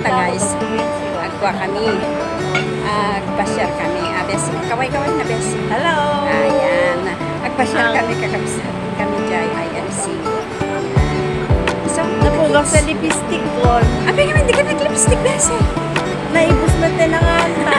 kita guys. Agwa kami. Agpasyal kami. Abes, kaway-kaway na bes. Hello! Ayan. Agpasyal kami kami jay IMC. So, Napugak sa lipstick ko. Abi nga, hindi ka nag-lipstick bes eh. Naibos na tinangata.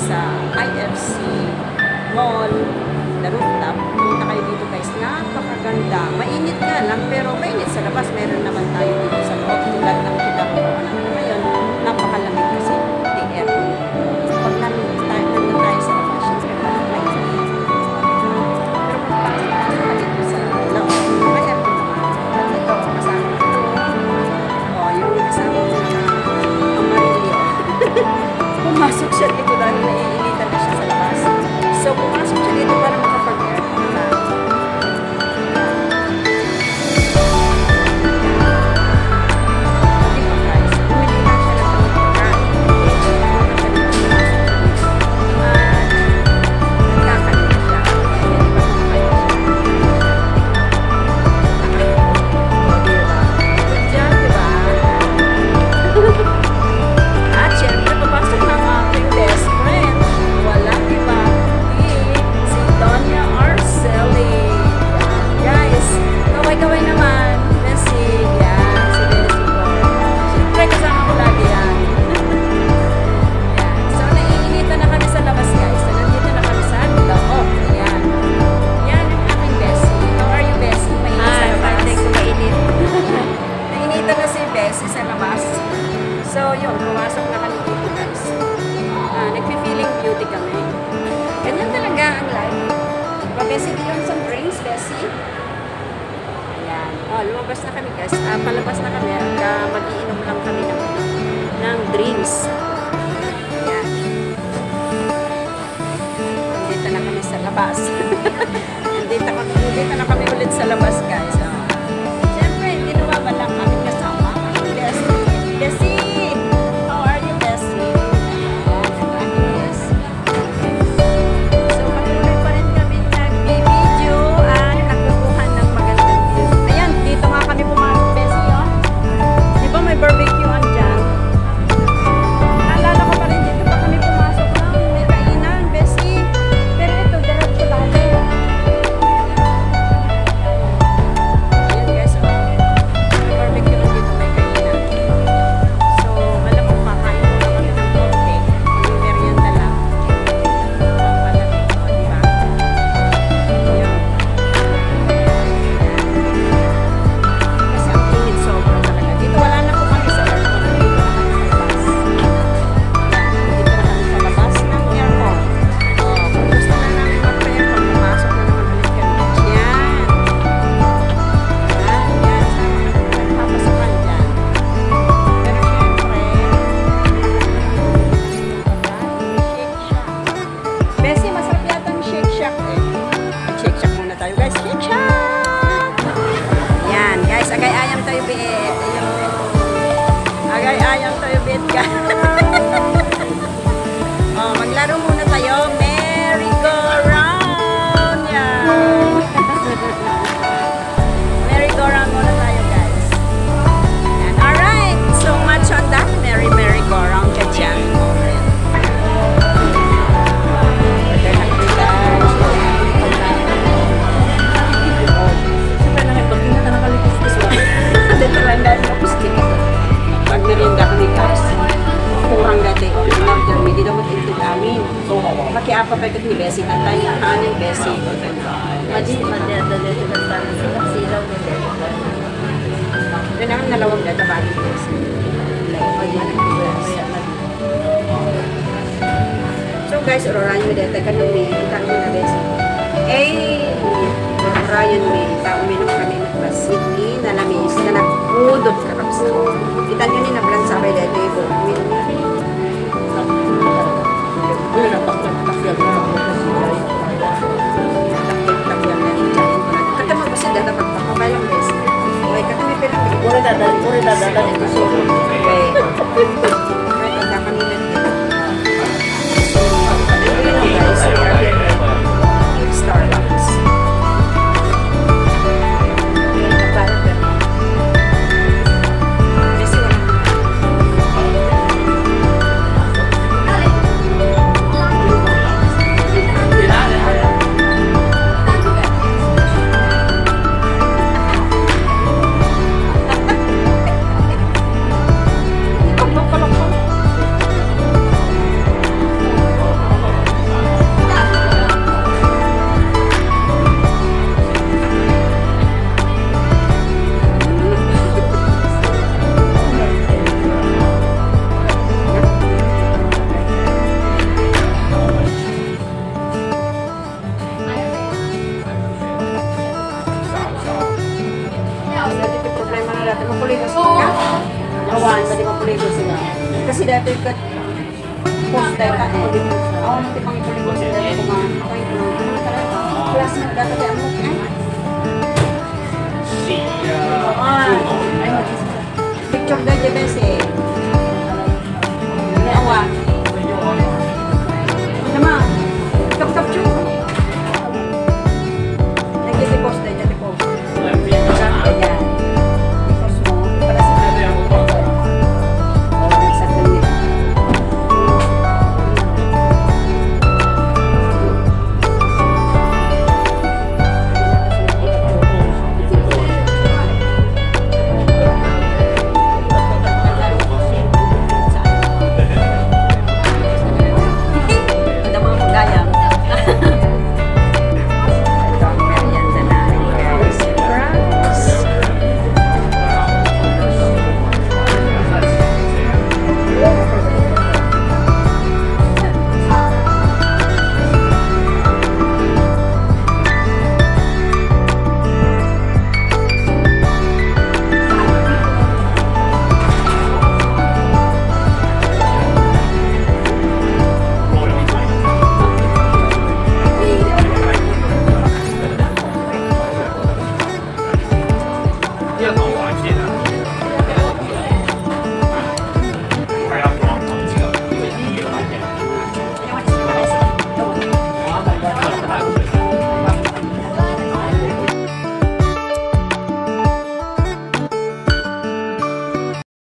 sa IFC Mall, the rooftop. Punta kayo dito guys, napakaganda. Mainit nga lang, pero mainit sa labas. Meron naman tayo dito sa loob, tulad ng kinakuha natin ngayon. Napakalamig kasi, the air. Pag nandun tayo sa labas, syempre mainit. Pero pagpasok ka dito sa loob, may aircon naman. At ito, kasama ko ito. O, yung kasama ko na Amarillo. Pumasok siya dito dahil naiinitan na siya sa labas. So, pumasok siya dito para makapag-aircon na. So, yun, pumasok na kami dito guys. Nagpi-feeling beauty kami. Ganyan talaga ang life. Pabesi yun sa drinks, Bessie. Ayan. Lumabas na kami guys. Palabas na kami. Mag-iinom lang kami ng drinks. Ayan. Nandito na kami sa labas. Nandito na kami ulit sa labas guys. Siyempre, hindi naman lang kami kasama. Bessie! Maglaro muna tayo. Merry-go-round. Yan. Merry-go-round muna tayo, guys. Yan. Alright. So much on that. Merry-go-round ka dyan. Dito lang dahil kapustik. Pag narinda kami, guys. Kurang dati. Order me. Di daw mag-intid amin. Makiapa pa ito ni Bessie. Tatay ang kanin, Bessie. Madadali ito na silaw na dito. Doon ang nalawag na tabali, Bessie. So guys, ororan nyo dito. Kanumi. Kita nyo na, Bessie. Ororan mo. Uminom kami ng pasiti na namis na nagpudot ka kapsa. Kita nyo ni na-plan sabay dito. Uminom na. Katama ko siya dada pagpapabay lang bes. Okay, katami pilang. Puro dadal ito siya. Okay. Right, pagka kanila dito. So, guys, we are here at Starbucks. dati mapuligo sila. Awan, dati mapuligo sila. Kasi dati kat post dahil ka eh. Ako natin pang ipuligo sila dahil kumakay ko. Class na dati kaya mo eh. Ay, picture dahil dyan besi. May awan. Sama, kap-kapcho. Nag-i-post dahil dyan po. Ayan. Post mo. Para sa sa ganyan. Ada mga pagayang. Ito ang merienda namin, guys. Surprise!